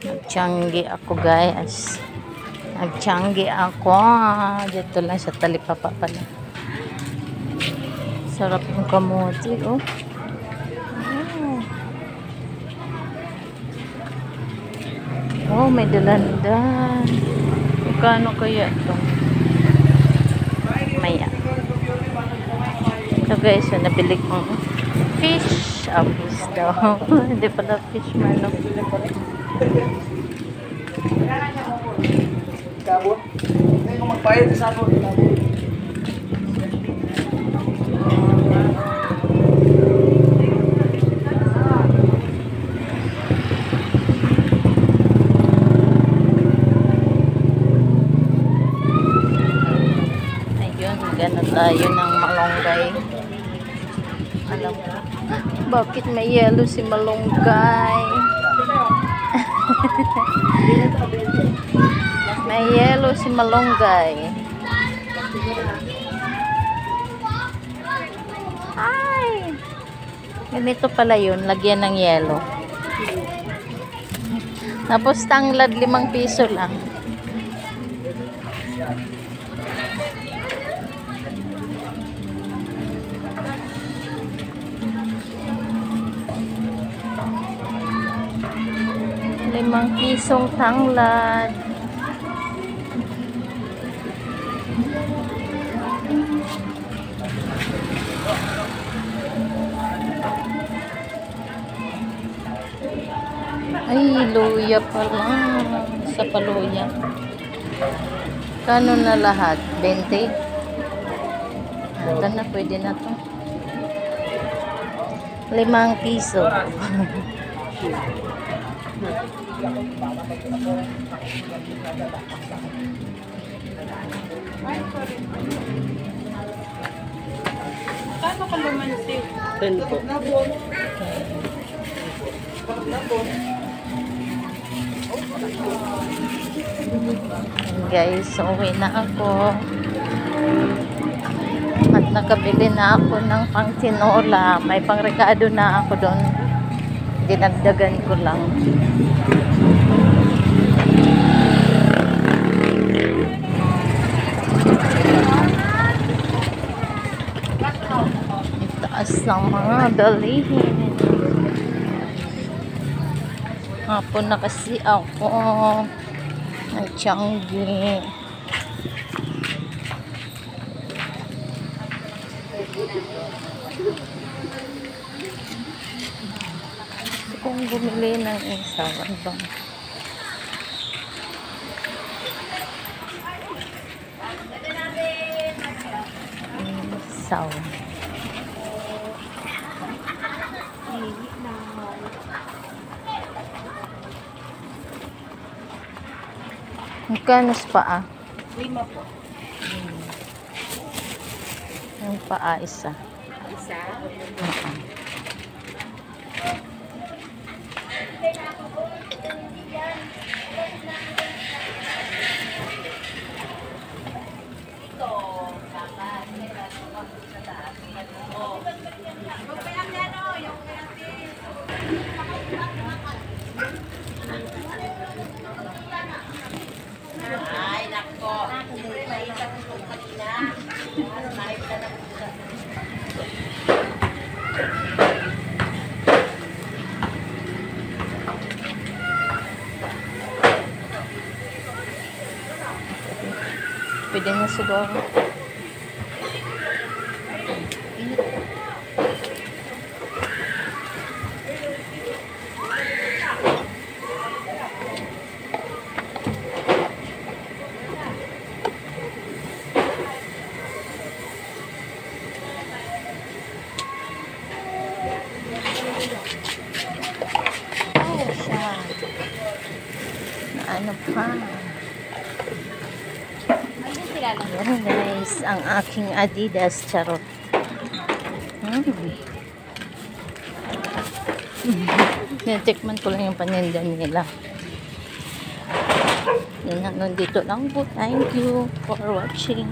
Nagtiyanggi ako, guys. Nagtiyanggi ako. Dito lang sa talipapa pala. Sarap yung kamote, oh. Oh, may dalandan. Magkano kaya ito? Maya. Ito, guys, so nabili kong fish. Fish daw. Hindi pala fish, manok. Kabot. Hindi ko magbayad sa sabon. Ayun, gano'n tayo ng malunggay. Alam mo, bakit may yellow si malunggay? May yellow si malunggay. Ay! Ganito pala yun, lagyan ng yellow. Tapos tanglad 5 piso lang. ₱5 tanglad. Ay, luya pala. Sa paluya. Kano na lahat? 20? Ito na, pwede na to. ₱5. Kano ka lumansi? 10 po. Guys, uwi na ako. At nakabili na ako ng pangtinola. May pangrekado na ako doon. Dinagdagan ko lang. Itaas ng mga dalihin. Hapon na kasi ako. Nagtiyanggi. Kung bumili ng isaw, ano bang? Isaw. Magkano sa paa? 5 po. Yung paa isa. Isa? Ay, nako. Maitan ko kanina. Maitan na po. Pwede na siguro. Ano pa? Ayan guys, ang aking Adidas charot. Natikman ko lang yung paninda nila. Yan, nandito lang po. Thank you for watching.